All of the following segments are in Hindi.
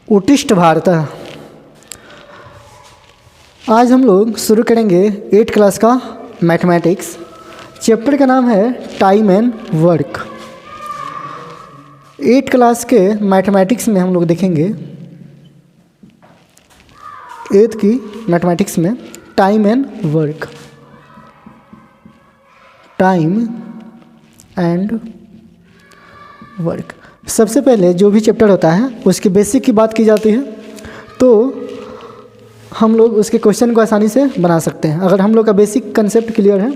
उत्तिष्ठ भारत। आज हम लोग शुरू करेंगे 8th क्लास का मैथमेटिक्स। चैप्टर का नाम है time and work. 8th class के मैथमेटिक्स में हम लोग देखेंगे 8th की मैथमेटिक्स में time and work. Time and work. सबसे पहले जो भी चैप्टर होता है उसकी बेसिक की बात की जाती है, तो हम लोग उसके क्वेश्चन को आसानी से बना सकते हैं। अगर हम लोग का बेसिक कंसेप्ट क्लियर है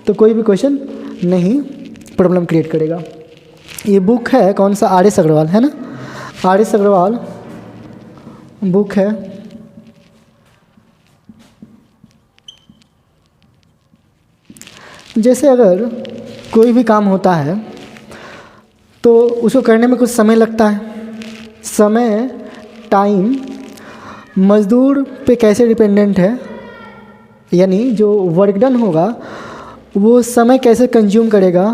तो कोई भी क्वेश्चन नहीं प्रॉब्लम क्रिएट करेगा। ये बुक है कौन सा, आर.एस. अग्रवाल है ना, आर.एस. अग्रवाल बुक है। जैसे अगर कोई भी काम होता है तो उसको करने में कुछ समय लगता है। समय, टाइम मज़दूर पे कैसे डिपेंडेंट है, यानी जो वर्क डन होगा वो समय कैसे कंज्यूम करेगा।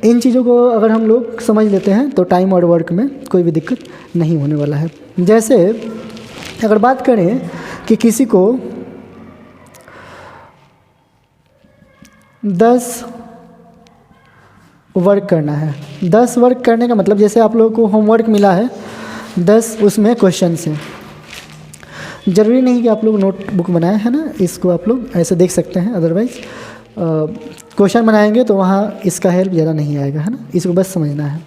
इन चीज़ों को अगर हम लोग समझ लेते हैं तो टाइम और वर्क में कोई भी दिक्कत नहीं होने वाला है। जैसे अगर बात करें कि किसी को 10 वर्क करना है, 10 वर्क करने का मतलब जैसे आप लोगों को होमवर्क मिला है 10 उसमें क्वेश्चन हैं। ज़रूरी नहीं कि आप लोग नोटबुक बनाए है ना, इसको आप लोग ऐसे देख सकते हैं। अदरवाइज़ क्वेश्चन बनाएंगे तो वहाँ इसका हेल्प ज़्यादा नहीं आएगा, है ना, इसको बस समझना है।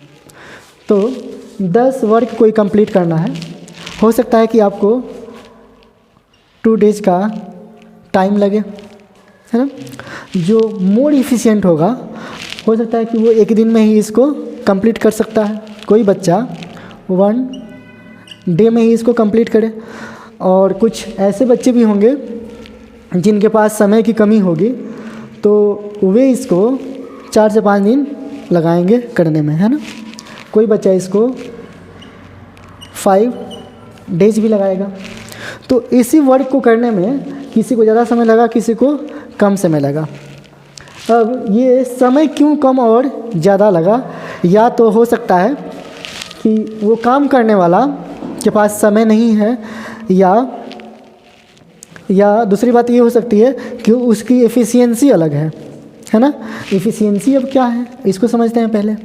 तो 10 वर्क कोई कंप्लीट करना है, हो सकता है कि आपको 2 डेज का टाइम लगे, है ना। जो मोर इफ़िशियंट होगा हो सकता है कि वो एक दिन में ही इसको कंप्लीट कर सकता है। कोई बच्चा 1 डे में ही इसको कंप्लीट करे, और कुछ ऐसे बच्चे भी होंगे जिनके पास समय की कमी होगी तो वे इसको 4 से 5 दिन लगाएंगे करने में, है ना। कोई बच्चा इसको 5 डेज भी लगाएगा। तो इसी वर्क को करने में किसी को ज़्यादा समय लगा, किसी को कम समय लगा। अब ये समय क्यों कम और ज़्यादा लगा, या तो हो सकता है कि वो काम करने वाला के पास समय नहीं है, या दूसरी बात ये हो सकती है कि उसकी एफिशिएंसी अलग है ना। एफिशिएंसी अब क्या है इसको समझते हैं पहले।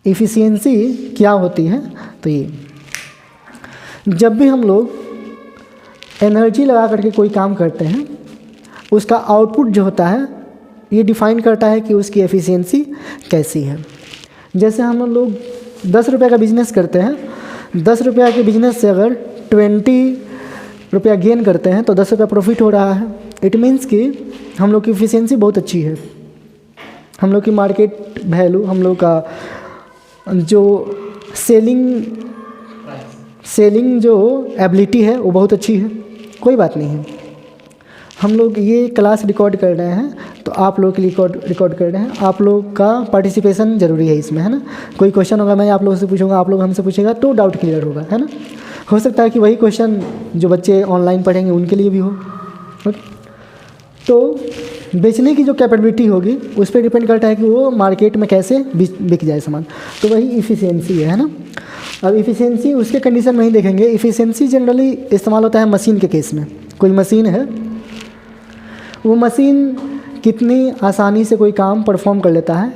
एफिशिएंसी क्या होती है, तो ये जब भी हम लोग एनर्जी लगा करके कोई काम करते हैं उसका आउटपुट जो होता है ये डिफाइन करता है कि उसकी एफिशिएंसी कैसी है। जैसे हम लोग 10 रुपये का बिजनेस करते हैं, 10 रुपये के बिजनेस से अगर 20 रुपया गेन करते हैं तो 10 रुपया प्रॉफिट हो रहा है। इट मीन्स कि हम लोग की एफिशिएंसी बहुत अच्छी है, हम लोग की मार्केट वैल्यू, हम लोग का जो सेलिंग जो एबिलिटी है वो बहुत अच्छी है। कोई बात नहीं है, हम लोग ये क्लास रिकॉर्ड कर रहे हैं तो आप लोग के लिए रिकॉर्ड कर रहे हैं। आप लोग का पार्टिसिपेशन ज़रूरी है इसमें, है ना। कोई क्वेश्चन होगा मैं आप लोगों से पूछूंगा, आप लोग हमसे पूछेगा तो डाउट क्लियर होगा, है ना। हो सकता है कि वही क्वेश्चन जो बच्चे ऑनलाइन पढ़ेंगे उनके लिए भी हो। ओके, तो बेचने की जो कैपेबिलिटी होगी उस पर डिपेंड करता है कि वो मार्केट में कैसे बिक जाए सामान, तो वही इफ़िशियंसी है ना। अब इफ़िशियंसी उसके कंडीशन में ही देखेंगे। इफ़िशियंसी जनरली इस्तेमाल होता है मशीन के केस में। कोई मशीन है, वो मशीन कितनी आसानी से कोई काम परफॉर्म कर लेता है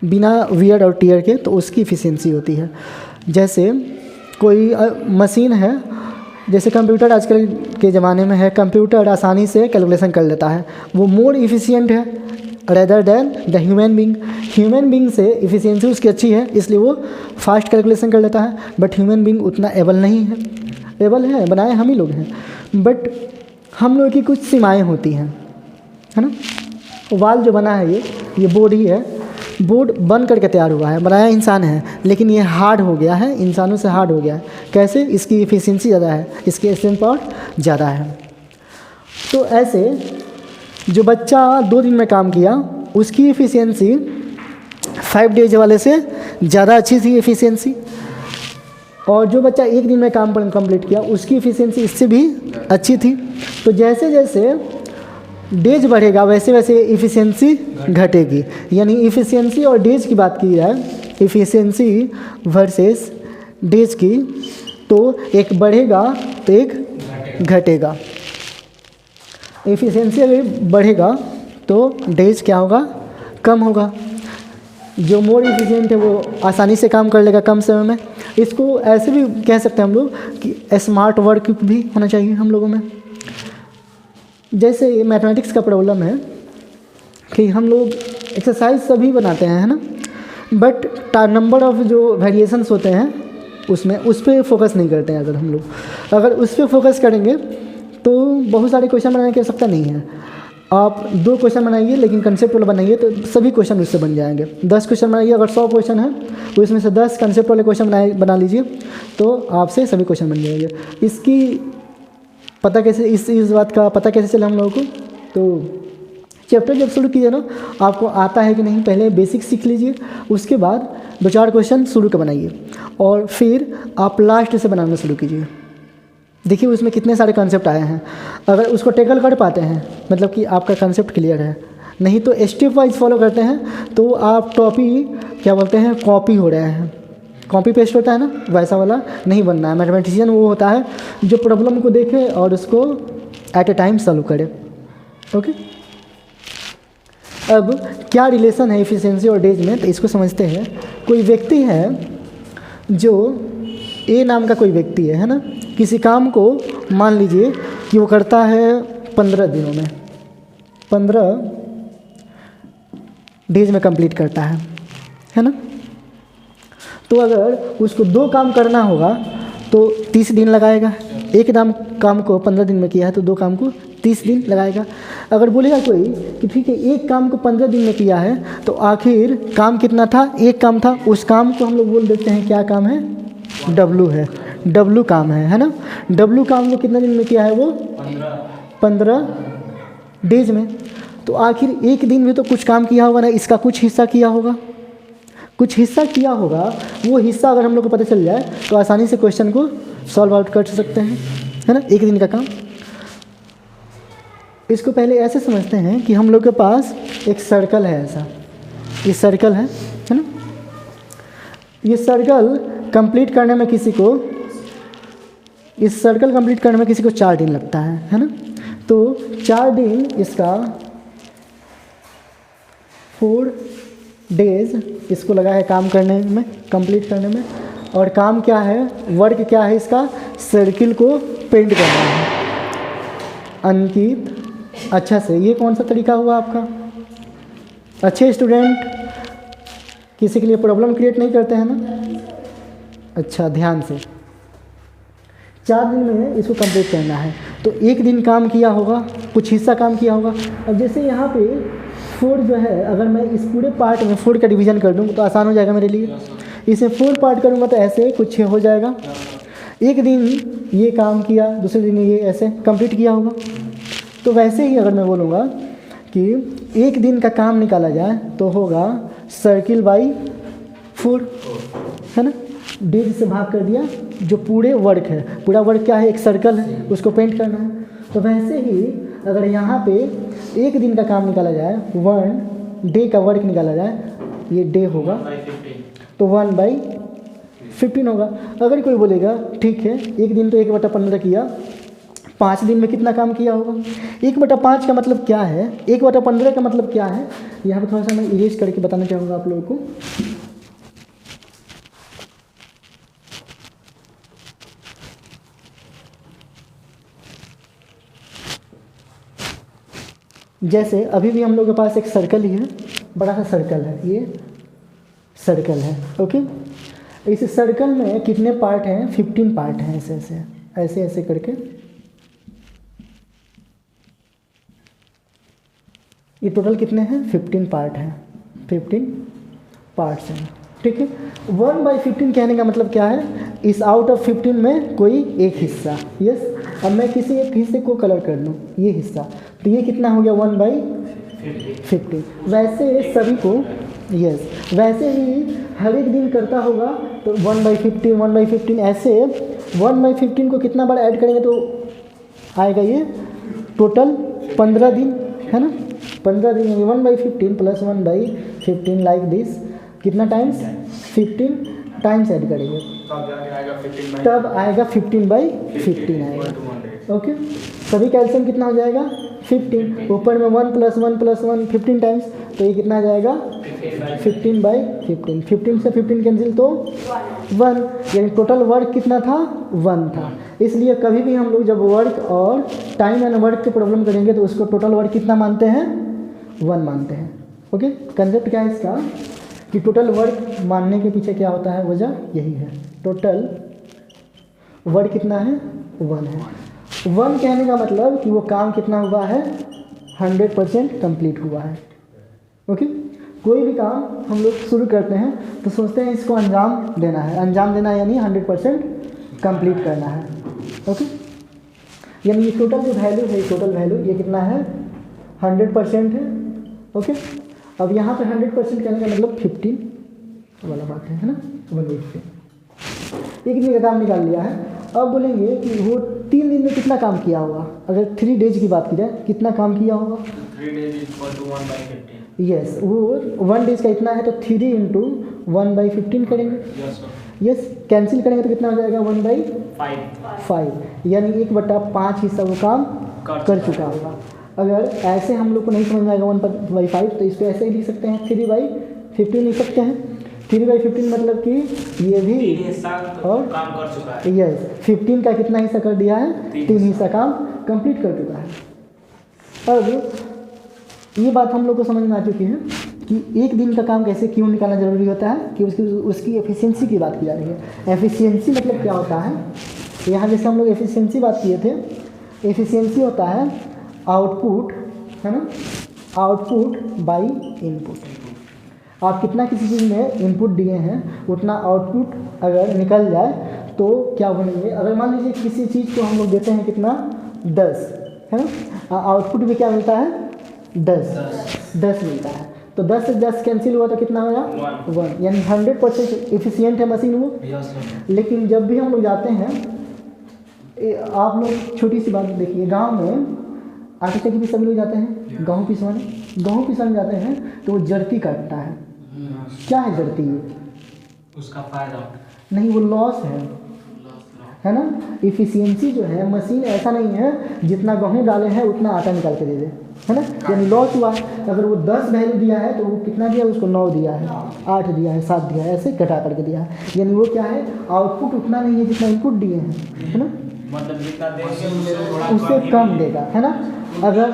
बिना वियर और टीयर के, तो उसकी इफ़िशियंसी होती है। जैसे कोई मशीन है, जैसे कंप्यूटर आजकल के ज़माने में है, कंप्यूटर आसानी से कैलकुलेशन कर लेता है, वो मोर इफ़िशियंट है rather than the human being. Human being से इफ़िशियंसी उसकी अच्छी है इसलिए वो फास्ट कैलकुलेशन कर लेता है, बट ह्यूमन बीइंग उतना एबल नहीं है। एबल है, बनाए हम ही लोग हैं, बट हम लोग की कुछ सीमाएं होती हैं, है ना। वाल जो बना है ये बोर्ड ही है, बोर्ड बन करके तैयार हुआ है, बनाया इंसान है, लेकिन ये हार्ड हो गया है, इंसानों से हार्ड हो गया है। कैसे? इसकी एफिशिएंसी ज़्यादा है, इसकी स्ट्रेंथ पावर ज़्यादा है। तो ऐसे जो बच्चा 2 दिन में काम किया उसकी एफिशिएंसी 5 डेज वाले से ज़्यादा अच्छी थी एफिशिएंसी, और जो बच्चा 1 दिन में काम कंप्लीट किया उसकी एफिशिएंसी इससे भी अच्छी थी। तो जैसे जैसे डेज बढ़ेगा वैसे वैसे इफ़िशियंसी घटेगी। यानी इफ़िशियंसी और डेज की बात की जाए, इफ़िशियंसी वर्सेस डेज की, तो एक बढ़ेगा तो एक घटेगा। एफिशिएंसी अगर बढ़ेगा तो डेज क्या होगा, कम होगा। जो मोर एफिशिएंट है वो आसानी से काम कर लेगा कम समय में। इसको ऐसे भी कह सकते हैं हम लोग कि स्मार्ट वर्क भी होना चाहिए हम लोगों में। जैसे मैथमेटिक्स का प्रॉब्लम है कि हम लोग एक्सरसाइज सभी बनाते हैं, है ना, बट नंबर ऑफ जो वेरिएशंस होते हैं उसमें उस पर फोकस नहीं करते हैं। अगर हम लोग अगर उस पर फोकस करेंगे तो बहुत सारे क्वेश्चन बनाने की आवश्यकता नहीं है। आप 2 क्वेश्चन बनाइए लेकिन कंसेप्ट वाला बनाइए तो सभी क्वेश्चन उससे बन जाएंगे। 10 क्वेश्चन बनाइए, अगर 100 क्वेश्चन है तो इसमें से 10 कंसेप्ट वाले क्वेश्चन बना लीजिए तो आपसे सभी क्वेश्चन बन जाएंगे। इसकी पता कैसे, इस बात का पता कैसे चला हम लोगों को, तो चैप्टर जब शुरू कीजिए ना, आपको आता है कि नहीं पहले बेसिक सीख लीजिए, उसके बाद 2-4 क्वेश्चन शुरू के बनाइए और फिर आप लास्ट से बनाना शुरू कीजिए। देखिए उसमें कितने सारे कॉन्सेप्ट आए हैं। अगर उसको टैकल कर पाते हैं मतलब कि आपका कॉन्सेप्ट क्लियर है, नहीं तो स्टेप वाइज फॉलो करते हैं तो आप क्या बोलते हैं, कॉपी हो रहे हैं। कॉपी पेस्ट होता है ना, वैसा वाला नहीं बनना है। मैथमेटिशियन वो होता है जो प्रॉब्लम को देखे और उसको एट ए टाइम सॉल्व करे। ओके, अब क्या रिलेशन है एफिशिएंसी और डेज में, तो इसको समझते हैं। कोई व्यक्ति है जो ए नाम का कोई व्यक्ति है ना, किसी काम को मान लीजिए कि वो करता है 15 दिनों में, 15 डेज में कंप्लीट करता है ना। तो अगर उसको 2 काम करना होगा तो 30 दिन लगाएगा। एक काम को 15 दिन में किया है तो 2 काम को 30 दिन लगाएगा। अगर बोलेगा कोई कि ठीक है एक काम को 15 दिन में किया है तो आखिर काम कितना था, एक काम था, उस काम को हम लोग बोल देते हैं क्या काम है, W है, W काम है ना। W काम को कितने दिन में किया है, वो 15 डेज में। तो आखिर एक दिन में तो कुछ काम किया होगा ना, इसका कुछ हिस्सा किया होगा, कुछ हिस्सा किया होगा। वो हिस्सा अगर हम लोग को पता चल जाए तो आसानी से क्वेश्चन को सॉल्व आउट कर सकते हैं, है ना, एक दिन का काम। इसको पहले ऐसे समझते हैं कि हम लोग के पास एक सर्कल है, ऐसा ये सर्कल है ना। ये सर्कल कंप्लीट करने में किसी को, इस सर्कल कंप्लीट करने में किसी को 4 दिन लगता है ना। तो 4 दिन इसका 4 डेज इसको लगा है काम करने में, कंप्लीट करने में। और काम क्या है, वर्क क्या है इसका, सर्किल को पेंट करना है अंकित। अच्छा से, ये कौन सा तरीका हुआ आपका। अच्छे स्टूडेंट किसी के लिए प्रॉब्लम क्रिएट नहीं करते हैं ना। अच्छा, ध्यान से 4 दिन में इसको कंप्लीट करना है। तो एक दिन काम किया होगा, कुछ हिस्सा काम किया होगा। अब जैसे यहाँ पे 4 जो है, अगर मैं इस पूरे पार्ट में 4 का डिवीज़न कर दूँ तो आसान हो जाएगा मेरे लिए। इसे 4 पार्ट करूँगा तो ऐसे कुछ हो जाएगा। एक दिन ये काम किया, दूसरे दिन ये ऐसे कंप्लीट किया होगा। तो वैसे ही अगर मैं बोलूँगा कि एक दिन का काम निकाला जाए तो होगा सर्किल बाई 4, है ना। डेज से भाग कर दिया, जो पूरे वर्क है, पूरा वर्क क्या है, एक सर्कल है, उसको पेंट करना है। तो वैसे ही अगर यहाँ पे एक दिन का काम निकाला जाए, 1 डे का वर्क निकाला जाए, ये डे होगा तो 1/15 होगा। अगर कोई बोलेगा ठीक है एक दिन तो 1/15 किया, 5 दिन में कितना काम किया होगा। 1/5 का मतलब क्या है, 1/15 का मतलब क्या है, यहाँ पर थोड़ा सा मैं इरेज करके बताना चाहूँगा आप लोगों को। जैसे अभी भी हम लोग के पास एक सर्कल ही है, बड़ा सा सर्कल है, ये सर्कल है। ओके, इस सर्कल में कितने पार्ट हैं, 15 पार्ट हैं, ऐसे ऐसे ऐसे ऐसे करके। ये टोटल कितने हैं, 15 पार्ट हैं, 15 पार्ट्स हैं, ठीक है। 1/15 कहने का मतलब क्या है, इस आउट ऑफ 15 में कोई एक हिस्सा। यस, अब मैं किसी एक हिस्से को कलर कर लूँ, ये हिस्सा, तो ये कितना हो गया 1/15। वैसे सभी को, यस, वैसे ही हर एक दिन करता होगा तो 1/15 1/15 ऐसे 1/15 को कितना बार ऐड करेंगे तो आएगा ये टोटल 15 दिन, है ना। 15 दिन 1/15 + 1/15 लाइक दिस, कितना टाइम्स 15 टाइम्स ऐड करेंगे तब आएगा 15/15 आएगा। ओके, सभी का एलसीएम कितना हो जाएगा 15, ऊपर में 1 + 1 + 1 15 टाइम्स, तो ये कितना आ जाएगा 15/15। 15 से 15 कैंसिल तो 1, यानी टोटल वर्क कितना था 1 था। इसलिए कभी भी हम लोग जब वर्क और टाइम एंड वर्क की प्रॉब्लम करेंगे तो उसको टोटल वर्क कितना मानते हैं 1 मानते हैं। ओके, कंसेप्ट क्या है इसका कि टोटल वर्क मानने के पीछे क्या होता है, वजह यही है। टोटल वर्क कितना है 1 है। 1 कहने का मतलब कि वो काम कितना हुआ है 100% कंप्लीट हुआ है। ओके, कोई भी काम हम लोग शुरू करते हैं तो सोचते हैं इसको अंजाम देना है, अंजाम देना यानी 100% कंप्लीट करना है। ओके, यानी ये टोटल जो वैल्यू है, टोटल वैल्यू ये कितना है 100% है। ओके, अब यहाँ पे 100% कहने का मतलब 15 वाला बात है ना, 1/15 एक दिन का काम निकाल लिया है। अब बोलेंगे कि वो 3 दिन में कितना काम किया होगा। अगर 3 डेज की बात की जाए कितना काम किया होगा 3 days = 1/15। यस, वो 1 डेज का इतना है तो 3 × 1/15 करेंगे। यस, कैंसिल करेंगे तो कितना हो जाएगा 1/5, यानी 1/5 हिस्सा वो काम कर चुका होगा। अगर ऐसे हम लोग को नहीं समझ में आएगा 1/5 तो इसको ऐसे ही लिख सकते हैं 3/15 लिख सकते हैं। 3/15 मतलब कि ये भी 3 हिस्सा और काम कर चुका है। यस, 15 का कितना हिस्सा कर दिया है 3 हिस्सा काम कंप्लीट कर चुका है। अब ये बात हम लोग को समझ में आ चुकी है कि एक दिन का काम कैसे क्यों निकालना ज़रूरी होता है कि उसकी एफिशिएंसी की बात की जा रही है। एफिशिएंसी मतलब क्या होता है, यहाँ जैसे हम लोग एफिशिएंसी बात किए थे, एफिशिएंसी होता है आउटपुट, है ना, आउटपुट बाई इनपुट। आप कितना किसी चीज़ में इनपुट दिए हैं उतना आउटपुट अगर निकल जाए तो क्या बनेंगे। अगर मान लीजिए किसी चीज़ को हम लोग देते हैं कितना 10, है ना, आउटपुट में क्या मिलता है 10 मिलता है, तो 10 से 10 कैंसिल हुआ तो कितना होगा 1, यानी 100% एफिशिएंट है मशीन वो। लेकिन जब भी हम लोग जाते हैं, आप लोग छोटी सी बात देखिए, गांव में आटे चक्की भी सभी लोग जाते हैं गेहूँ पिसवाने जाते हैं तो वो जर्ती काटता है। क्या है जर्ती, उसका फायदा नहीं, वो लॉस है ना। इफिशियंसी जो है मशीन ऐसा नहीं है जितना गेहूँ डाले हैं उतना आटा निकाल के दे दे, है ना, यानी लॉस हुआ। अगर वो 10 वैल्यू दिया है तो वो कितना दिया, उसको 9 दिया है, 8 दिया है, 7 दिया है, ऐसे घटा करके दिया है, यानी वो क्या है आउटपुट उतना नहीं है जितना इनपुट दिए हैं, है ना, मतलब जितना देंगे उससे कम देगा, है ना। अगर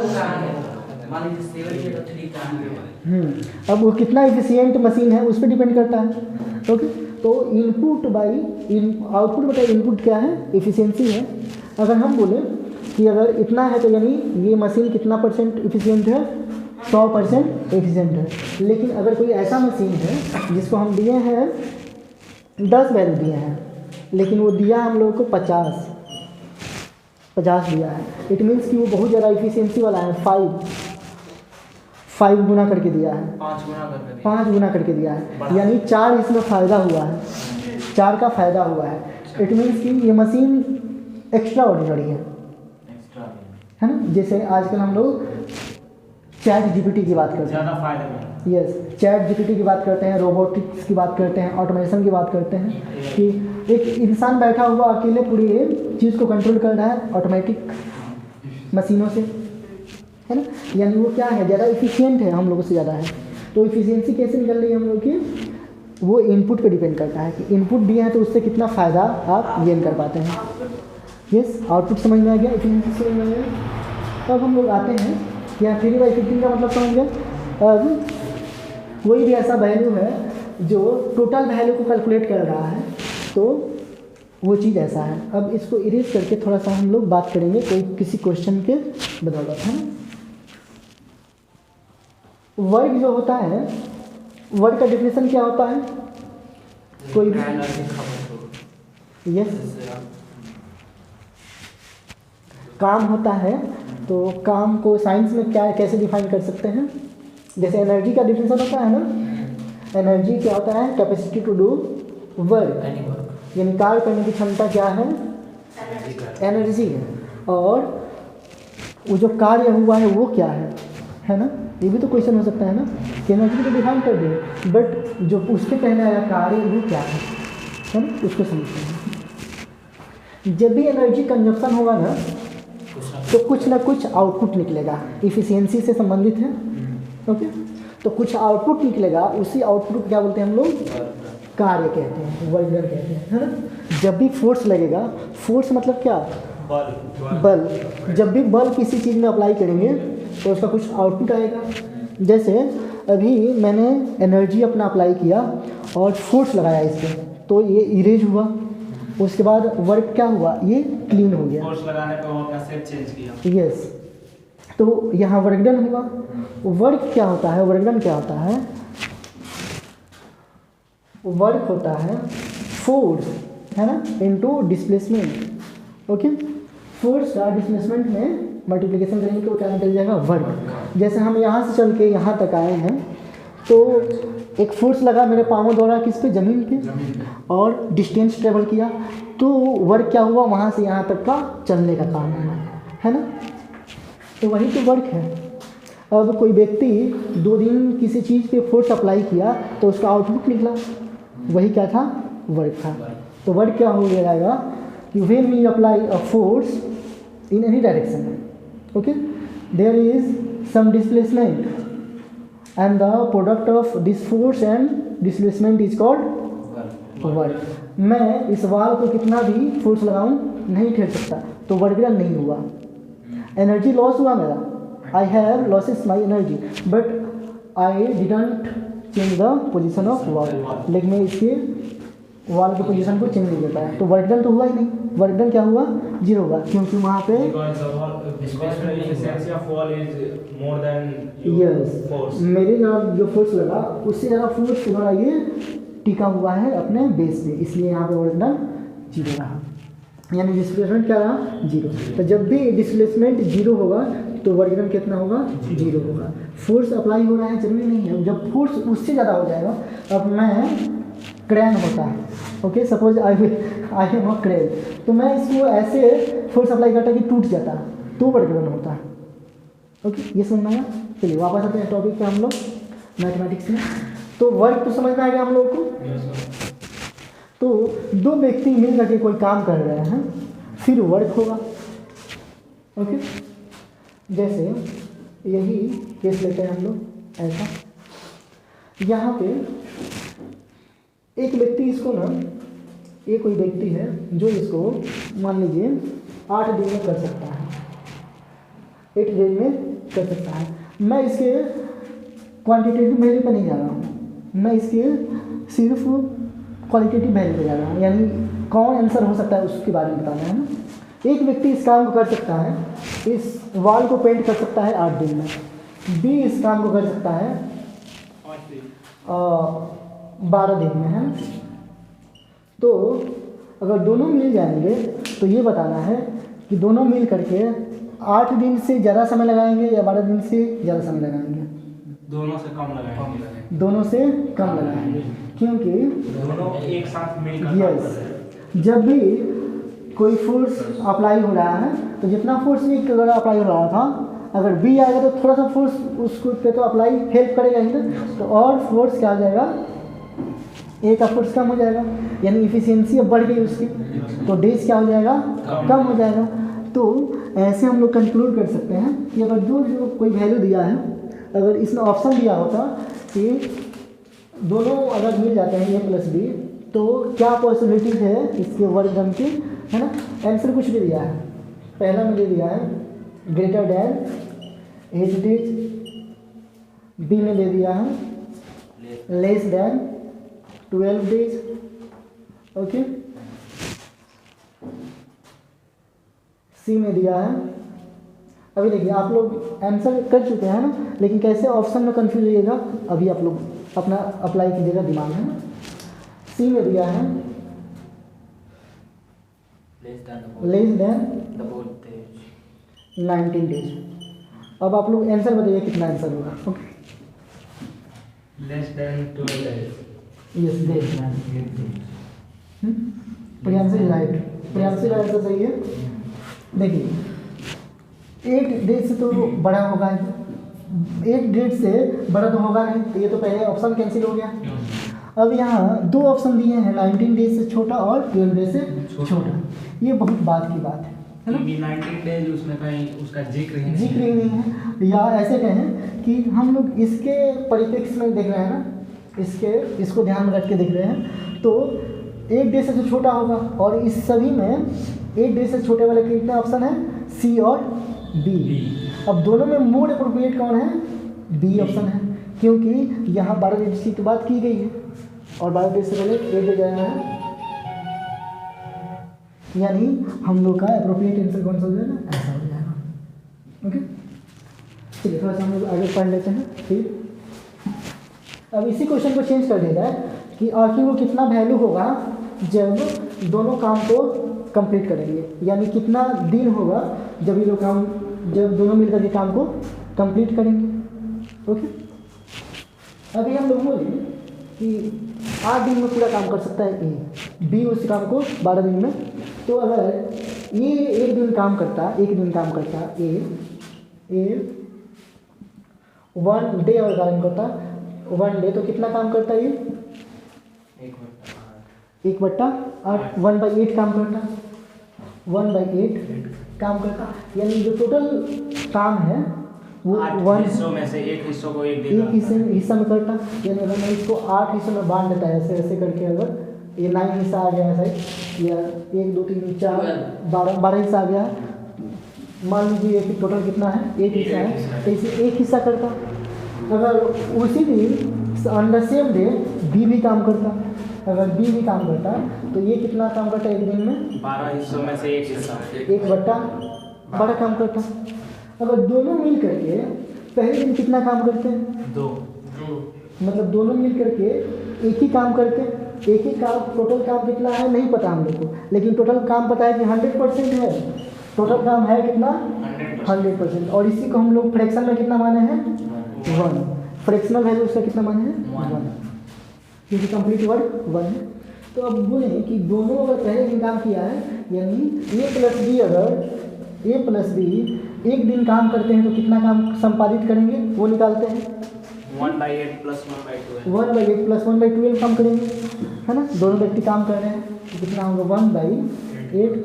अब वो कितना एफिशिएंट मशीन है उस पर डिपेंड करता है। ओके, तो इनपुट बाई आउटपुट बताइए, इनपुट क्या है एफिशिएंसी है। अगर हम बोले कि अगर इतना है तो यानी ये मशीन कितना % एफिशिएंट है 100% एफिशिएंट है। लेकिन अगर कोई ऐसा मशीन है जिसको हम दिए हैं 10 वैल्यू दिए हैं लेकिन वो दिया हम लोगों को 50 दिया है, इट मीन्स कि वो बहुत ज़्यादा एफिशिएंसी वाला है। 5 गुना करके दिया है, 5 गुना करके दिया है, यानी 4 इसमें फ़ायदा हुआ है, 4 का फ़ायदा हुआ है। इट मीन्स कि ये मशीन एक्स्ट्रा ऑर्डिनरी है ना। जैसे आजकल हम लोग चैट जीपीटी की बात करते हैं, ज़्यादा फायदा। यस, चैट जीपीटी की बात करते हैं, रोबोटिक्स की बात करते हैं, ऑटोमेशन की बात करते हैं कि एक इंसान बैठा हुआ अकेले पूरी चीज़ को कंट्रोल कर रहा है ऑटोमेटिक मशीनों से, है ना, यानी वो क्या है ज़्यादा इफिशिएंट है हम लोगों से ज़्यादा है। तो इफिशिएंसी कैसे निकल रही है हम लोग की, वो इनपुट पे डिपेंड करता है कि इनपुट दिए हैं तो उससे कितना फ़ायदा आप गेन कर पाते हैं। यस, आउटपुट समझ में आ गया, इफिशिएंसी समझ में आ गया। अब हम लोग आते हैं यहाँ 3/15 का मतलब समझ गए। अब कोई भी ऐसा वैल्यू है जो टोटल वैल्यू को कैलकुलेट कर रहा है तो वो चीज़ ऐसा है। अब इसको इरेज करके थोड़ा सा हम लोग बात करेंगे कोई किसी क्वेश्चन के बदौलत, है ना। वर्क जो होता है, वर्क का डेफिनेशन क्या होता है, कोई भी यस काम होता है तो काम को साइंस में क्या कैसे डिफाइन कर सकते हैं। जैसे एनर्जी का डेफिनेशन होता है ना, एनर्जी क्या होता है कैपेसिटी टू डू वर्क, यानी कार्य करने की क्षमता क्या है एनर्जी है, और वो जो कार्य हुआ है वो क्या है ना। ये भी तो क्वेश्चन हो सकता है ना कि एनर्जी को डिफाइन कर दे, बट जो उसके पहले आया कार्य वो क्या है, है ना, उसको समझते हैं। जब भी एनर्जी कंजप्शन होगा ना तो कुछ ना कुछ आउटपुट निकलेगा, इफिशियंसी से संबंधित है। ओके, तो कुछ आउटपुट निकलेगा, उसी आउटपुट को क्या बोलते हैं हम लोग? कार्य कहते हैं, वर्क डन कहते हैं, है ना। जब भी फोर्स लगेगा, फोर्स मतलब क्या? बल। जब भी बल किसी चीज़ में अप्लाई करेंगे तो उसका कुछ आउटपुट आएगा। जैसे अभी मैंने एनर्जी अपना अप्लाई किया और फोर्स लगाया इस पर, तो ये इरेज हुआ, उसके बाद वर्क क्या हुआ? ये क्लीन हो गया। फोर्स लगाने पे वो अपना शेप चेंज किया। यस, तो यहाँ वर्क डन हुआ। वर्क क्या होता है? वर्क डन क्या होता है? वर्क होता है फोर्स, है ना, इनटू डिस्प्लेसमेंट। ओके, फोर्स का डिस्प्लेसमेंट में मल्टीप्लिकेशन करेंगे तो क्या निकल जाएगा? वर्क। जैसे हम यहाँ से चल के यहाँ तक आए हैं तो एक फोर्स लगा मेरे पाँवों द्वारा किस पे? ज़मीन पे, और डिस्टेंस ट्रेवल किया, तो वर्क क्या हुआ? वहाँ से यहाँ तक का चलने का काम हुआ, है ना। तो वही तो वर्क है। अब कोई व्यक्ति 2 दिन किसी चीज़ पे फोर्स अप्लाई किया तो उसका आउटपुट निकला, वही क्या था? वर्क था। तो वर्क क्या हो जाएगा कि when we apply a force in any direction, okay, there is some displacement and the product of this force and displacement is called work. मैं इस वाल को कितना भी फोर्स लगाऊं नहीं ठेल सकता, तो वर्क डन नहीं हुआ। एनर्जी लॉस हुआ मेरा, I have losses my energy but I didn't change the position of वाल, लेकिन मैं इसके वाल की पोजीशन को चेंज नहीं कर पाया, तो वर्क डन तो हुआ ही नहीं। वर्क डन क्या हुआ? 0 होगा, क्योंकि वहाँ पे यस मेरे जो फोर्स लगा उससे ज़्यादा फोर्स तुम्हारा ये टिका हुआ है अपने बेस पे, इसलिए यहाँ पे वर्क डन 0 रहा, यानी डिस्प्लेसमेंट क्या रहा? 0। तो जब भी डिस्प्लेसमेंट 0 होगा तो वर्क डन कितना होगा? 0 होगा। फोर्स अप्लाई हो रहा है, जरूरी नहीं है, जब फोर्स उससे ज़्यादा हो जाएगा, अब मैं क्रेन होता है, okay, suppose I am a crane, तो मैं इसको ऐसे फोर्स अप्लाई करता कि टूट जाता, तो वर्क डन होता है। ओके, ये समझ में आया। चलिए वापस आते हैं टॉपिक पे हम लोग मैथमेटिक्स में। तो वर्क तो समझ में आ गया हम लोग को। तो 2 व्यक्ति मिल करके कोई काम कर रहे हैं, फिर वर्क होगा। ओके, जैसे यही केस लेते हैं हम लोग ऐसा, यहाँ पे एक व्यक्ति इसको ना, ये कोई व्यक्ति है जो इसको मान लीजिए 8 दिन में कर सकता है, 8 दिन में कर सकता है। मैं इसके क्वांटिटेटिव वैल्यू पर नहीं जा रहा हूँ, मैं इसके सिर्फ क्वालिटेटिव वैल्यू पर जा रहा हूँ, यानी कौन आंसर हो सकता है उसके बारे में बताना है ना। एक व्यक्ति इस काम को कर सकता है, इस वॉल को पेंट कर सकता है 8 दिन में, बी इस काम को कर सकता है 12 दिन में, है। तो अगर दोनों मिल जाएंगे तो ये बताना है कि दोनों मिल करके 8 दिन से ज़्यादा समय लगाएंगे या 12 दिन से ज़्यादा समय लगाएंगे? दोनों से कम लगाएंगे। दोनों से कम लगाएंगे, क्योंकि दोनों एक साथ मिलकर यस, जब भी कोई फोर्स अप्लाई हो रहा है तो जितना फोर्स भी अगर अप्लाई हो रहा था, अगर बी आएगा तो थोड़ा सा फोर्स उसको पे तो अप्लाई हेल्प करेगा ही ना, तो और फोर्स क्या आ जाएगा? ए का फोर्स कम हो जाएगा, यानी इफिशियंसी अब बढ़ गई उसकी, तो डेज क्या हो जाएगा? कम हो जाएगा। तो ऐसे हम लोग कंक्लूड कर सकते हैं कि अगर जो कोई वैल्यू दिया है, अगर इसमें ऑप्शन दिया होता कि दोनों अगर मिल जाते हैं ए प्लस बी, तो क्या पॉसिबिलिटीज है इसके वर्क डन की, है ना। आंसर कुछ भी दिया है, पहला में दे दिया है ग्रेटर देन 8 डेज, बी में दे दिया है लेस देन 12 डेज, ओके, सी में दिया है। अभी देखिए आप लोग आंसर कर चुके हैं ना, लेकिन कैसे ऑप्शन में कंफ्यूज होइएगा, अभी आप लोग अपना अप्लाई कीजिएगा दिमाग में। सी में दिया है लेस देन 19 डेज। अब आप लोग आंसर बताइए कितना आंसर होगा। Okay, less than 12 days. Yes, less than. Priyanshu right, Priyanshu का आंसर सही है। देखिए 8 डेज से तो बड़ा होगा ही, 8 डेज से बड़ा तो होगा नहीं, तो ये तो पहले ऑप्शन कैंसिल हो गया। अब यहाँ दो ऑप्शन दिए हैं, 19 डेज से छोटा और 12 डेज से छोटा। ये बहुत बात की बात है ना। 19 डेज उसमें कहीं उसका जिक्र ही नहीं है। या ऐसे कहें कि हम लोग इसके परिप्रेक्ष्य में देख रहे हैं ना, इसको ध्यान में रख के देख रहे हैं, तो 1 डेज से छोटा होगा। और इस सभी में 1 डेज से छोटे वाले कितने ऑप्शन हैं? सी और बी। अब दोनों में मोड अप्रोप्रिएट कौन है? बी ऑप्शन है, क्योंकि यहाँ 12 डेज की तो बात की गई है और 12 डेज से पहले 1 डेज आया है, यानी हम लोग का अप्रोप्रिएट आंसर कौन सा हो जाएगा? ऐसा हो जाएगा। ओके, चलिए थोड़ा सा हम लोग आगे पढ़ लेते हैं। फिर अब इसी क्वेश्चन को चेंज कर देता है कि आखिर वो कितना वैल्यू होगा जब दोनों काम को कंप्लीट करेंगे, यानी कितना दिन होगा जब ये लोग काम, जब दोनों मिलकर के काम को कंप्लीट करेंगे। ओके, अभी हम लोग बोले कि 8 दिन में पूरा काम कर सकता है ए, बी उस काम को 12 दिन में। तो अगर ये एक दिन काम करता ए 1 डे और काम करता 1 डे, तो कितना काम करता है ये? 1/8 1/8 काम करता, 1/8 काम करता, यानी जो टोटल काम है वो 1 हिस्सों में से एक हिस्सों को एक हिस्सा में करता। यानी अगर मैं इसको 8 हिस्सों में बांट देता है ऐसे करके, अगर ये 9 हिस्सा आ गया है, या 1 2 3 4 12 हिस्सा आ गया है, मान लीजिए कि टोटल कितना है? 1 हिस्सा है, तो इसे 1 हिस्सा करता। अगर उसी दिन on the same day B भी काम करता, अगर बी भी काम करता तो ये कितना काम करता है एक दिन में? 12 हिस्सों में से एक हिस्सा, 1/12 काम करता। अगर दोनों मिल करके पहले दिन कितना काम करते हैं? 2, मतलब दोनों मिल करके एक ही काम करते हैं। एक ही काम, टोटल काम कितना है नहीं पता हम लोग को, लेकिन टोटल काम पता है कि 100% है। टोटल काम है कितना? 100%। और इसी को हम लोग फ्रैक्शन में कितना माने हैं? 1। फ्रैक्शनल वैल्यू उसका कितना माने हैं? 1, क्योंकि कंप्लीट वर्ड 1 है। तो अब बोले कि दोनों अगर पहले दिन काम किया है, यानी ए प्लस बी, अगर ए प्लस बी एक दिन काम करते हैं तो कितना काम संपादित करेंगे वो निकालते हैं। 1/8 + 1/12 1/8 + 1/12 काम करेंगे, है ना। दोनों व्यक्ति काम कर रहे हैं तो कितना होगा? 1/8 +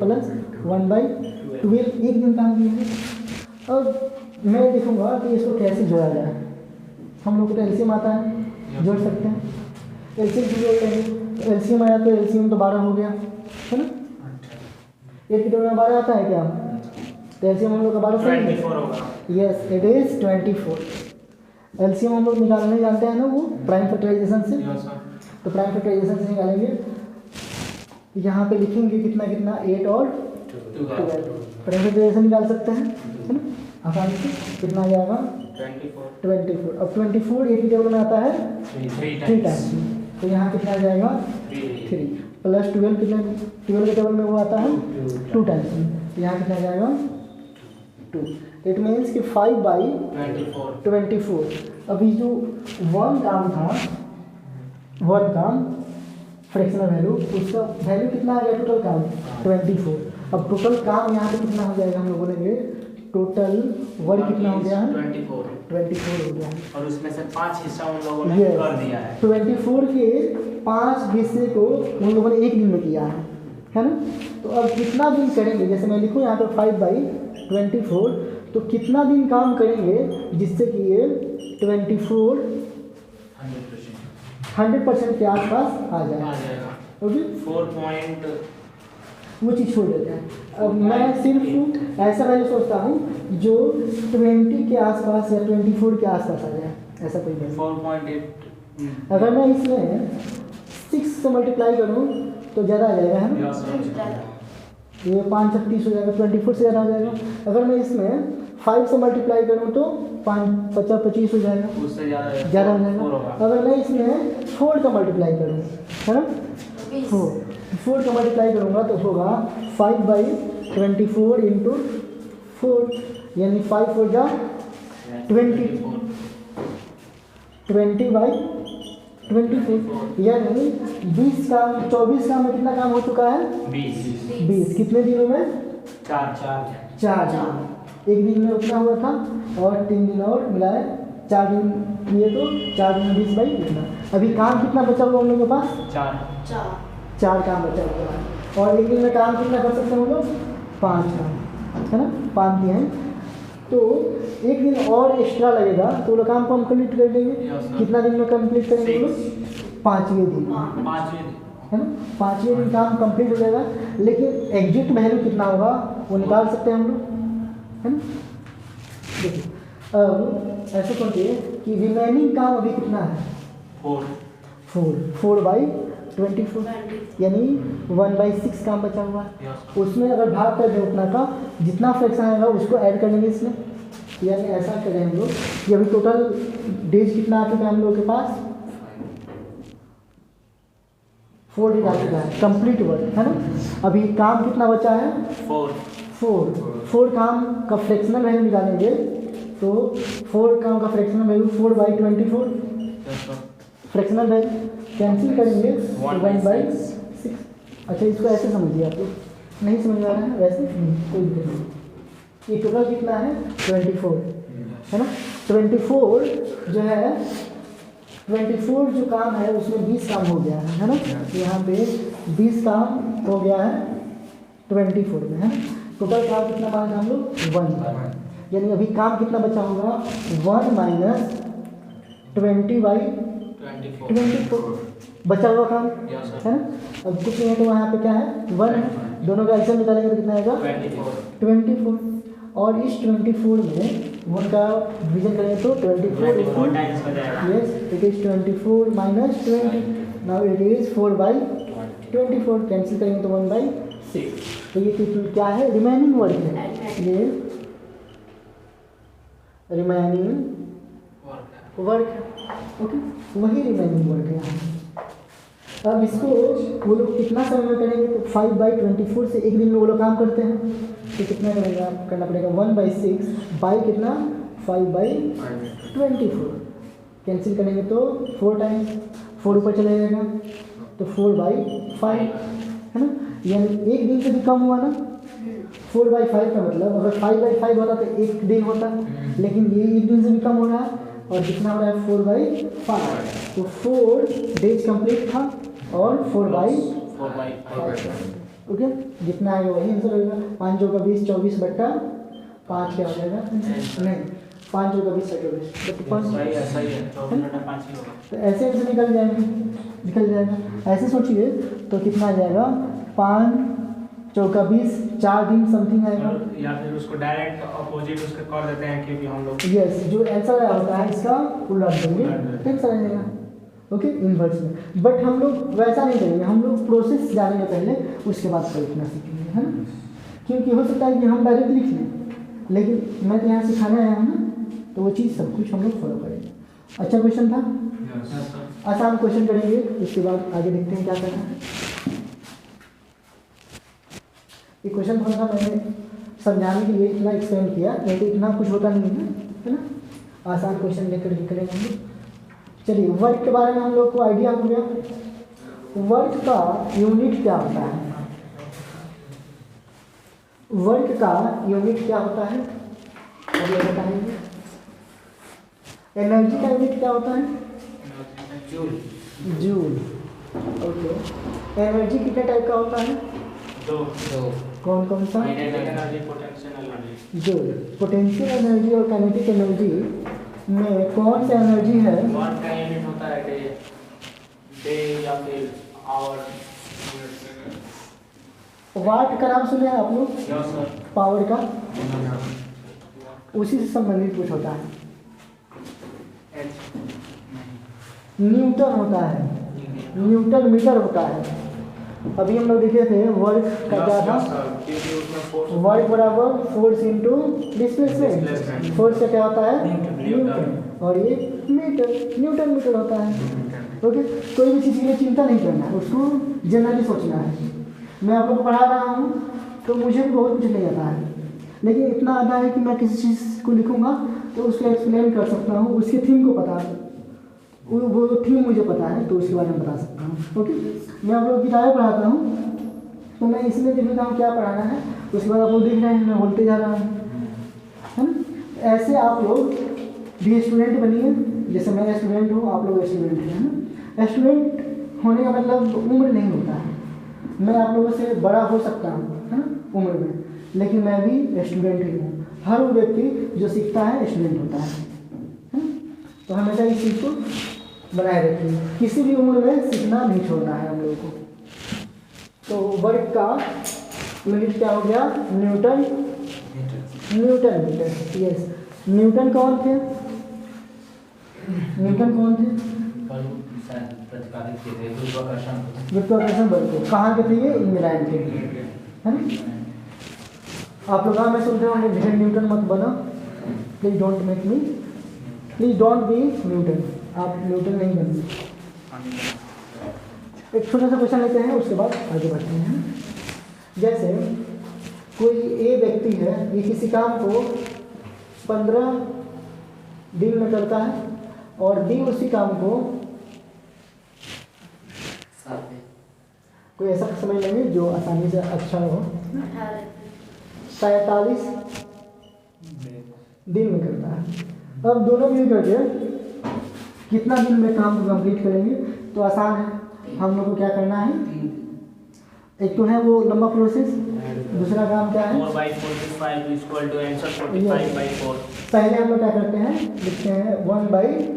1/12 एक दिन काम किया है। अब मैं देखूंगा कि इसको कैसे जोड़ा जाए। हम लोग को तो एलसीएम आता है, जोड़ सकते हैं। एलसीएम जोड़ लेंगे, एलसीएम आया तो एलसीएम तो 12 हो गया, है ना। 1 की टेबल में 12 आता है क्या? तो एलसीएम हम लोग का 12 सही है। 24 होगा। Yes, it is 24। एलसीएम हम लोग निकालने जानते हैं ना, वो प्राइम फैक्टराइजेशन से। तो प्राइम फैक्टराइजेशन से निकालेंगे, यहाँ पे लिखेंगे कितना 8 और 12। प्राइम फैक्टराइजेशन निकाल सकते हैं, है ना, आसानी से। कितना आ जाएगा? 24। अब 24 एक ही टेबल में आता है 3 टाइम्स, तो यहाँ कितना आ जाएगा? 3 + 12 कितना? 12 के टेबल में वो आता है 2 टाइम्स, यहाँ कितना आ जाएगा? 2। इट मीन्स कि 5/24। अभी जो 1 काम था, 1 काम फ्रैक्शनल वैल्यू, उसका वैल्यू कितना आ गया? टोटल काम 24। अब टोटल काम यहाँ पे कितना हो जाएगा? हम लोग बोलेंगे टोटल वर्क कितना हो गया है? 24 हो गया है। और उसमें से 5 हिस्सा उन लोगों ने कर दिया है। 24 के 5 हिस्से को उन लोगों ने एक दिन में किया है ना। तो अब कितना दिन करेंगे? जैसे मैं लिखूँ यहाँ पे 5/24, तो कितना दिन काम करेंगे जिससे कि ये 24 100% के आसपास आ जाएगा। ओके, 4 वो चीज़ छोड़ देते हैं। अब मैं सिर्फ ऐसा वैल्यू सोचता हूँ जो 20 के आसपास या 24 के आसपास आ जाए, ऐसा कोई वैल्यू। 4.8। अगर मैं इसमें 6 से मल्टीप्लाई करूँ तो ज़्यादा आ जाएगा, है ना। ये 5 36 हो जाएगा, 24 से ज़्यादा हो जाएगा। अगर मैं इसमें 5 से मल्टीप्लाई करूँ तो 5 50 25 हो जाएगा, उससे ज़्यादा हो जाएगा। अगर मैं इसमें 4 का मल्टीप्लाई करूँ, है ना, 4 का मल्टीप्लाई करूँगा तो होगा 5/24 × 4, यानी 5 4 जा 20, 20/24, यानी 20 काम 24 काम में कितना काम हो चुका है? 20 कितने दिनों में? 4 दिन। एक दिन में उतना हुआ था और 3 दिन और मिलाए 4 दिन किए तो 4 दिन 20 बाई इतना। अभी काम कितना बचा हुआ हम लोग के पास? 4 4 काम बचा हुआ है। और एक दिन में काम कितना कर सकते हैं हम लोग? 5 काम, है ना, 5 दिए हैं। तो एक दिन और एक्स्ट्रा लगेगा तो वो लोग काम को हम कंप्लीट कर लेंगे। कितना दिन में कंप्लीट करेंगे हम लोग? 5वें दिन, 5वें दिन, है ना, 5वें दिन काम कंप्लीट हो जाएगा। लेकिन एग्जैक्ट वैल्यू कितना होगा वो निकाल सकते हैं हम लोग, है ना। देखिए अब ऐसा करते हैं कि रिमेनिंग काम अभी कितना है? 4/24 यानी 1/6 काम बचा हुआ है। उसमें अगर भाग कर दें उतना का, जितना फ्रैक्शन आएगा उसको ऐड कर लेंगे इसमें। यानी ऐसा करें हम लोग कि अभी टोटल डेज कितना आ चुका है हम लोग के पास? 4 डेज आ चुका है कंप्लीट वर्क, है ना। अभी काम कितना बचा है? 4 काम का फ्रैक्शनल वैल्यू निकालेंगे तो 4 काम का fractional value 4/24 fractional value cancel करेंगे 1/6। अच्छा इसको ऐसे समझिए, आप लोग नहीं समझ आ रहा है वैसे कोई दिक्कत नहीं। ये टोटल कितना है? 24, है ना। 24 जो है 24 जो काम है उसमें 20 काम हो गया है ना। यहाँ पे 20 काम हो गया है 24 में, है ना। टोटल काम कितना पाएंगे हम लोग? 1। यानी अभी काम कितना बचा होगा? 1 - 20/24 बचा हुआ काम, है ना। अब कुछ नहीं है तो वहाँ पे क्या है? 1 है। दोनों का एल्सियम निकालेंगे तो कितना आएगा? 24। और इस 24 में 1 का डिवीजन करेंगे तो 24 yes it is 24 - 20। Now it is 4/24 cancel करेंगे तो 1/6। तो ये क्या है? रिमेनिंग वर्क है। ये रिमेनिंग वर्क है, ओके, वही रिमेनिंग वर्क है यहाँ। अब इसको वो लोग कितना समय में करेंगे? तो 5/24 से एक दिन में वो लोग काम करते हैं तो कितना करेगा? करना पड़ेगा 1/6 बाई कितना? 5/24 कैंसिल करेंगे तो 4 टाइम्स 4 ऊपर चला जाएगा तो 4/5, है ना। यानी एक दिन से भी कम हुआ ना। 4/5 का मतलब अगर 5/5 होता तो एक दिन होता, लेकिन ये एक दिन से भी कम हो रहा है और कितना हो रहा है? 4/5। तो 4 डेज कंप्लीट था और 4/5, ओके। जितना आएगा वही आंसर होगा। 5 × 20 24/5 क्या हो जाएगा? नहीं 5 × 20 24 तो 5 तो ऐसे ऐसे निकल जाएगा। ऐसे सोचिए तो कितना आ जाएगा? 5 × 20 4 दिन समथिंग आएगा, या फिर उसको डायरेक्ट अपोजिट उसके कर देते हैं क्योंकि हम लोग यस जो आंसर होता है इसका उलट देंगे, फिक्स आ जाएगा, ओके, इन्वर्स में। बट हम लोग वैसा नहीं करेंगे, हम लोग प्रोसेस जानेंगे पहले उसके बाद लिखना सीखेंगे, है ना। क्योंकि हो सकता है कि हम डायरेक्ट लिख लें, लेकिन मैं तो यहाँ सिखाने आया हूँ ना, तो वो चीज़ सब कुछ हम लोग फॉलो करेंगे। अच्छा क्वेश्चन था, आसान क्वेश्चन करेंगे, उसके बाद आगे देखते हैं क्या करना है। ये क्वेश्चन थोड़ा सा मैंने समझाने के लिए इतना एक्सप्लेन किया, नहीं तो इतना कुछ होता नहीं है ना। आसान क्वेश्चन लेकर के करेंगे हम लोग। चलिए वर्क के बारे में हम लोग को आइडिया हो गया। वर्क का यूनिट क्या होता है? वर्क का यूनिट क्या होता है अब ये बताएंगे। एनर्जी का यूनिट क्या होता है? Joule, okay. एनर्जी कितने टाइप का होता है? 2 कौन कौन सा? Energy, potential energy. Joule. Potential energy और काइनेटिक एनर्जी में कौन सा एनर्जी है? वर्क का यूनिट होता है डे या फिर आवर। वाट का नाम सुने हैं आप लोग? Yes sir. पावर का उसी से संबंधित कुछ होता है। न्यूटन होता है, न्यूटन मीटर होता है। अभी हम लोग देखे थे वर्क का क्या था? वर्क बराबर फोर्स इंटू डिस्प्लेसमेंट। फोर्स का क्या होता है? न्यूटन। और ये मीटर, न्यूटन मीटर होता है, ओके। कोई भी चीज़ के लिए चिंता नहीं करना है, उसको जनरली सोचना है। मैं आप लोग को पढ़ा रहा हूँ तो मुझे भी बहुत कुछ नहीं आता है, लेकिन इतना आता है कि मैं किसी चीज़ को लिखूँगा तो उसको एक्सप्लेन कर सकता हूँ, उसके थीम को पता है, वो थीम मुझे पता है तो उसके बारे में बता सकता हूँ, ओके। मैं आप लोग किताबें पढ़ाता हूँ तो मैं इसलिए देख लेता हूँ क्या पढ़ाना है, उसके बाद आप लोग देख रहे हैं मैं बोलते जा रहा हूँ, है ना। ऐसे आप लोग भी स्टूडेंट बनिए, जैसे मैं स्टूडेंट हूँ, आप लोग स्टूडेंट हैं, है ना। स्टूडेंट होने का मतलब उम्र नहीं होता है। मैं आप लोगों से बड़ा हो सकता हूँ, है ना, उम्र में, लेकिन मैं भी स्टूडेंट ही हूँ। हर वो व्यक्ति जो सीखता है स्टूडेंट होता है ना? तो हमेशा इस चीज़ को बनाए रखिए, किसी भी उम्र में सीखना नहीं छोड़ना है हम लोगों को। तो वर्क का यूनिट क्या हो गया? Newton metre. यस, न्यूटन कौन थे? प्रतिपादित किए थे गुरुत्वाकर्षण बल को। कहाँ के थे ये? इंग्लैंड के, है ना? आप लोग में सुनते होंगे विजय न्यूटन मत बनो, please don't make me, please don't be Newton, आप न्यूटन नहीं बनिए। एक छोटा सा क्वेश्चन लेते हैं, उसके बाद आगे बढ़ते हैं। जैसे कोई ए व्यक्ति है, ये किसी काम को 15 दिन में करता है और बी उसी काम को कोई ऐसा समय लेंगे जो आसानी से अच्छा हो, 47 दिन में करता है। अब दोनों मिल करके कितना दिन में काम को कंप्लीट करेंगे? तो आसान है, हम लोग को क्या करना है, एक तो है वो लंबा प्रोसेस, दूसरा काम क्या है? 4/45 इक्वल टू आंसर 45/4। पहले हम लोग क्या करते हैं, लिखते हैं 1/15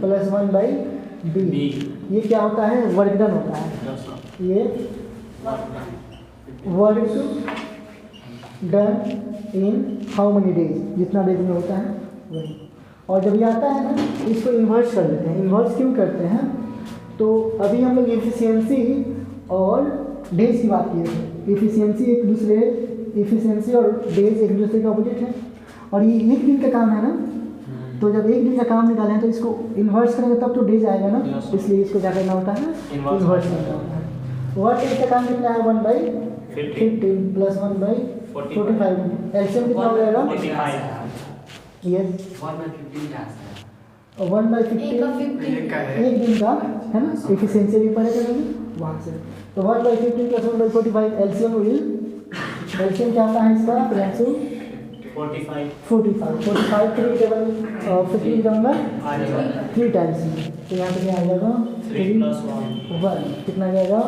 प्लस 1/b। ये क्या होता है? वर्क डन होता है। ये work done in how many days, जितना डेज में होता है वही। और जब ये आता है ना, इसको इन्वर्स कर लेते हैं। इन्वर्स क्यों करते हैं? तो अभी हम लोग एफिशिएंसी और डेज की बात किए थे। एफिशिएंसी एक दूसरे, एफिशिएंसी और डेज एक दूसरे का ऑपोजिट है, और ये एक दिन का काम है ना, तो जब एक दिन का काम निकालें तो इसको इन्वर्स करेंगे तब तो डेज आएगा ना, इसलिए इसको क्या करना होता है? इन्वर्स करना होता है। वर्क इसका काम कितना है? 1/15 प्लस 1/45। एलसीएम कितना हो जाएगा? 45। यस, 1/15 एक दिन का है ना, एफिशिएंसी भी पढ़े करेंगे वहाँ से। तो 1/15 प्लस 1/45 एलसीएम क्या आता है इसका? 45 3 टेबल 15 जाऊँगा 3 टाइम्स, तो यहाँ पे क्या आ जाएगा? 3 + 1 कितना जाएगा?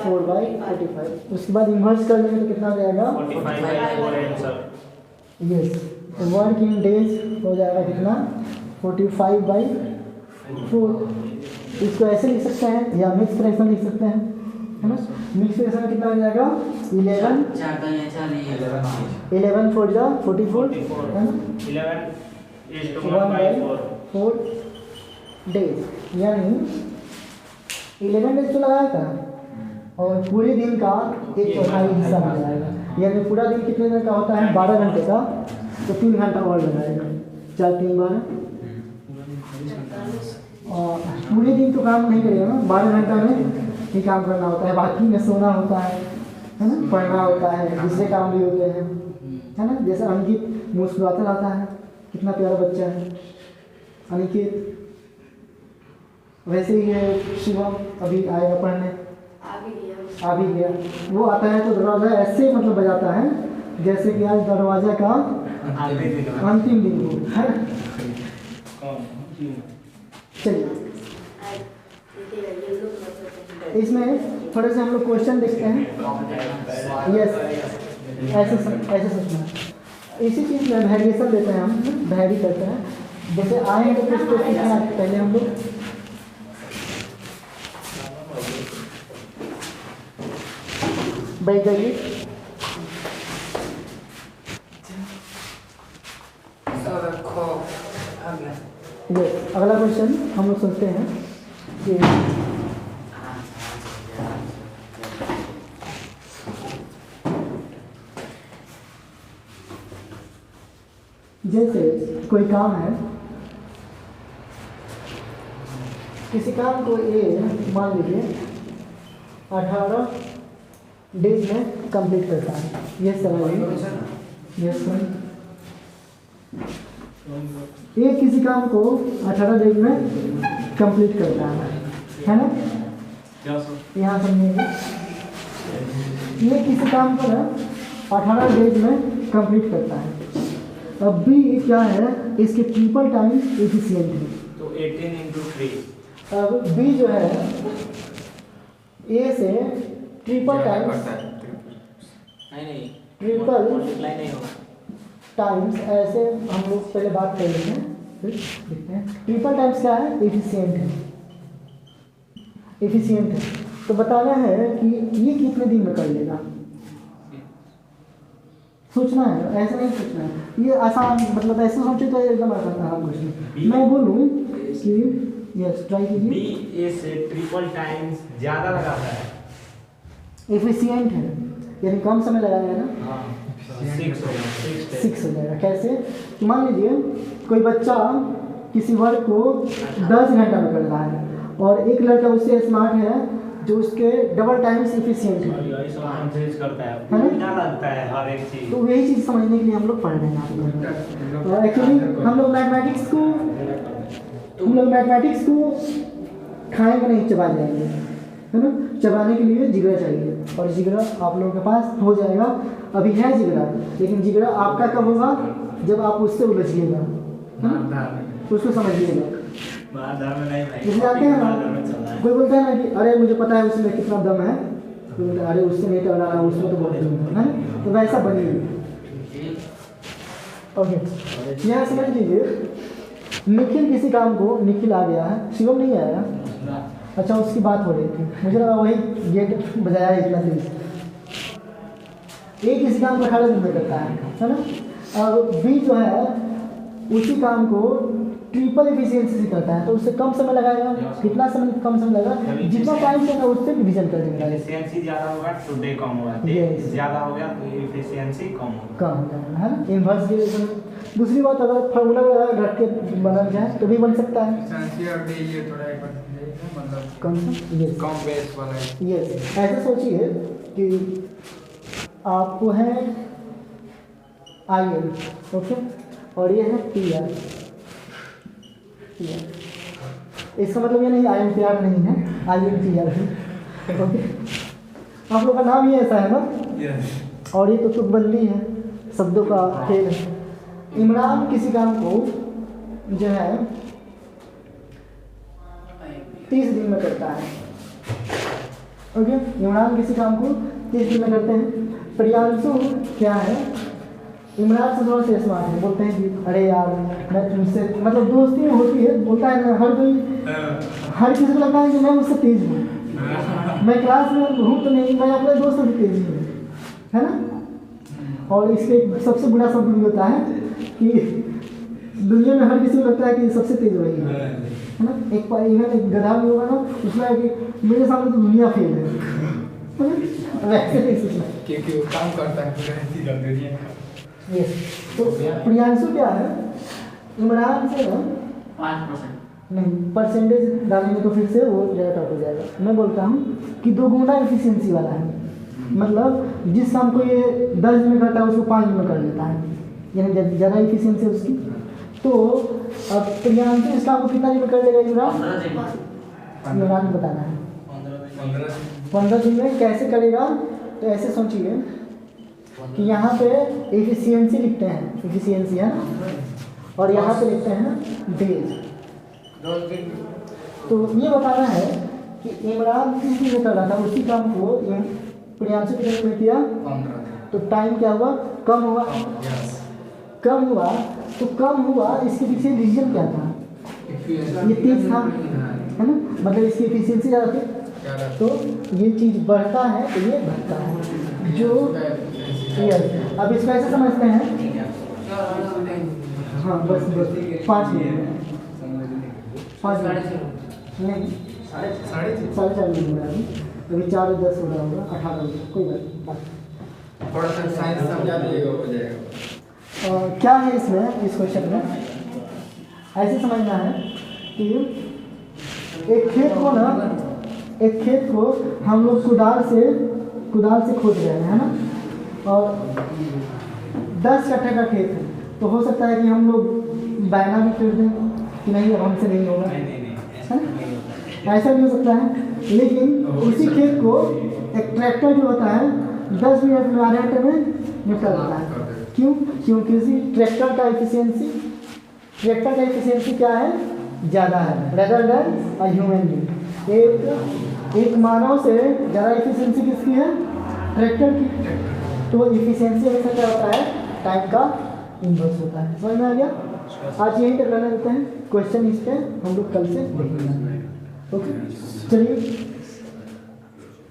4/45। उसके बाद इन्वर्स कर लेंगे तो कितना आ जाएगा? 45/4 answer. Yes, work in days हो जाएगा कितना? 45/4। इसको ऐसे लिख सकते हैं या मिक्स फ्रैक्शन लिख सकते हैं, है ना? मिक्स फ्रैक्शन कितना हो जाएगा? 11 4 जा 44, है ना? 1/4 डेज, यानी 11 डेज तो लगाया था और पूरे दिन का 1/4 हिस्सा मिल जाएगा। यानी पूरा दिन कितने दिन का होता है? 12 घंटे का, तो 3 घंटा और लगाएगा, 4 3 12। और पूरे दिन तो काम नहीं करेगा ना, 12 घंटा में ही काम करना होता है, बाकी में सोना होता है ना, पढ़ना होता है, दूसरे काम भी होते हैं, है ना? जैसे अंकित मुस्कुराता रहता है, कितना प्यारा बच्चा है अनिकेत। वैसे ही है शिवम, अभी आएगा पढ़ने, आ भी गया। वो आता है तो दरवाज़ा ऐसे मतलब बजाता है जैसे कि आज दरवाज़ा का अंतिम दिन हो, है ना? चलिए, इसमें थोड़े से हम लोग क्वेश्चन देखते हैं। यस, ऐसे सोचना, इसी चीज़ में वेरिएशन देते हैं, हम वैरी करते हैं। जैसे आएंगे तो कुछ सीखना पहले हम लोग बैठ जाइए। यस, अगला क्वेश्चन हम लोग सोचते हैं कि जैसे कोई काम है, किसी काम को ए मान लीजिए 18 डेज में कंप्लीट करता है। Yes sir, yes sir. ये किसी काम को 18 डेज में कंप्लीट करता है ना? यहाँ समझिएगा, ये किसी काम को ना 18 डेज में कंप्लीट करता है। अब भी क्या है, इसके ट्रिपल टाइम्स एफिशिएंट है, तो 18 × बी अब बी जो है ए से ट्रिपल टाइम्स नहीं ट्रिपल मल्टीप्लाई नहीं होगा। टाइम्स ऐसे हम लोग पहले बात कर लेते हैं फिर देखते हैं। ट्रिपल टाइम्स क्या है? एफिशिएंट है, एफिशिएंट है। तो बताना है कि ये कितने दिन में कर लेगा। सोचना है, ऐसे नहीं सोचना है। ये आसान, मतलब ऐसे सोचे तो एकदम आसान क्वेश्चन। मैं बोलूँ कि यस ट्राई बी कीजिए। ए से ट्रिपल टाइम्स ज़्यादा लगाता है। एफिशिएंट है यानी कम समय लगाएगा ना। हाँ 6 होगा, 6 हो जाएगा। कैसे? तो मान लीजिए कोई बच्चा किसी वर्क को 10 घंटा में कर रहा है और एक लड़का उससे स्मार्ट है जो उसके डबल टाइम्स इफिशिएंट है करता है, ना? उल्टा लगता है हर एक चीज। तो यही चीज़ समझने के लिए हम लोग पढ़ रहे हैं। और एक्चुअली हम लोग मैथमेटिक्स को खाएंगे नहीं, चबा जाएंगे, है ना। चबाने के लिए जिगरा चाहिए और जिगरा आप लोगों के पास हो जाएगा। अभी है जिगरा, लेकिन जिगरा आपका कब होगा? जब आप उससे उलझिएगा, उसको समझिएगा। जैसे आते हैं ना, कोई बोलता है ना कि अरे मुझे पता है उसमें कितना दम है, तो बोलते हैं अरे उससे नहीं टकराना, उसमें तो बहुत दम है ना। तो वैसा बनिए। ओके, यहाँ समझ लीजिए निखिल किसी काम को, निखिल आ गया है, शिवम नहीं आया। अच्छा उसकी बात हो रही थी, मुझे लगा वही गेट बजाया है इतना तेज। एक किसी काम को 18 दिन में करता है ना। और बी जो है उसी काम को ट्रिपल एफिशिएंसी से करता है, तो उससे कम समय लगाएगा। कितना समय कम समय लगेगा? जितना टाइम चाहिए उससे डिवीजन कर देगा। एफिशिएंसी ज़्यादा होगा तो डे कम होगा, डे ज़्यादा हो गया तो एफिशिएंसी कम होगा, कम हो जाएगा, है ना। Inverse relation. दूसरी बात, अगर फार्मूला रख के बना जाए तो भी बन सकता है। ये थोड़ा एक बार मतलब कौन सा? ये कम बेस वाला है। ये ऐसे सोचिए कि आपको है आई एल, ओके, और ये है पी आर। इसका मतलब ये नहीं आई एम पी आर नहीं है, आई एम पी आर है, ओके। आप लोग का नाम ही ऐसा है ना। और ये तो तुकबंदी है, शब्दों का खेल है। इमरान किसी काम को जो है 30 दिन में करता है, ओके। इमरान किसी काम को 30 दिन में करते हैं। प्रियांशु क्या है? इमरान से थोड़ा सा स्मार्ट है, बोलते हैं कि अरे यार मैं तुमसे, मतलब दोस्ती में होती है, बोलता है ना, हर किसी को लगता है कि मैं उससे तेज हूँ। मैं क्लास में हूँ तो नहीं, मैं अपने दोस्त से भी तेज हूँ, है ना। और इसके सबसे बुरा शब्द भी होता है कि दुनिया में हर किसी को लगता है कि सबसे तेज वही है ना। एक गधा भी होगा ना, उसमें है कि मेरे सामने तो दुनिया फेल है, वैसे नहीं सोचना क्योंकि वो काम करता है दुनिया का। यस। तो प्रियांशु क्या है? इमरान से ना 5% नहीं, परसेंटेज डालेंगे तो फिर से वो ज़्यादा टॉप हो जाएगा। मैं बोलता हूँ कि 2 गुना एफिशिएंसी वाला है, मतलब जिस काम को ये 10 दिन में करता है उसको 5 दिन में कर लेता है, यानी ज़्यादा एफिशिएंसी है उसकी। तो अब प्रियांशु इस काम को कितना दिन में कर लेगा? इमरान को बताना है 15 दिन में। कैसे करेगा? तो ऐसे सोचिए कि यहाँ पे एफिशिएंसी लिखते हैं, एफिशिएंसी है ना, और यहाँ पे लिखते हैं डेज। तो ये बताना है कि इमरान किस दिन में कर रहा था उसी काम को प्रियांशु कितने दिन में किया? 15। तो टाइम क्या हुआ? कम हुआ। कम हुआ तो कम हुआ, इसके पीछे रीजन क्या था? ये तेज था, है ना, मतलब इसकी एफिशिएंसी ज़्यादा थी। तो ये चीज़ बढ़ता है तो ये घटता है, जो यस। अब इसको ऐसे समझते हैं, हाँ बस 5 मिनट, 5 मिनट नहीं, 4:30 मिनट हो रहा है अभी, 4:10 हो रहा होगा, 18 हो गया, कोई बात। थोड़ा सा साइंस समझा दीजिएगा, हो जाएगा। क्या है इसमें, इस क्वेश्चन में ऐसे समझना है कि एक खेत को हम लोग कुदाल से खोद रहे हैं, है ना, और 10 कट्ठे का खेत है, तो हो सकता है कि हम लोग बैना भी कर दें कि नहीं, अब हमसे नहीं होगा, है ऐसा भी हो सकता है। लेकिन उसी खेत को एक ट्रैक्टर जो होता है 10 मिनट में, आधे घंटे में निपटा देता है। क्यों? क्योंकि ट्रैक्टर का एफिशिएंसी क्या है? ज़्यादा है rather than a human being. एक मानव से ज़्यादा इफिशियंसी किसकी है? ट्रैक्टर की। तो इफिशियंसी हमेशा क्या होता है? टाइम का इन्वर्स होता है। समझ में आ गया? आज यहीं तक रहने देते हैं, क्वेश्चन इस पे हम लोग कल से देखेंगे। ओके चलिए।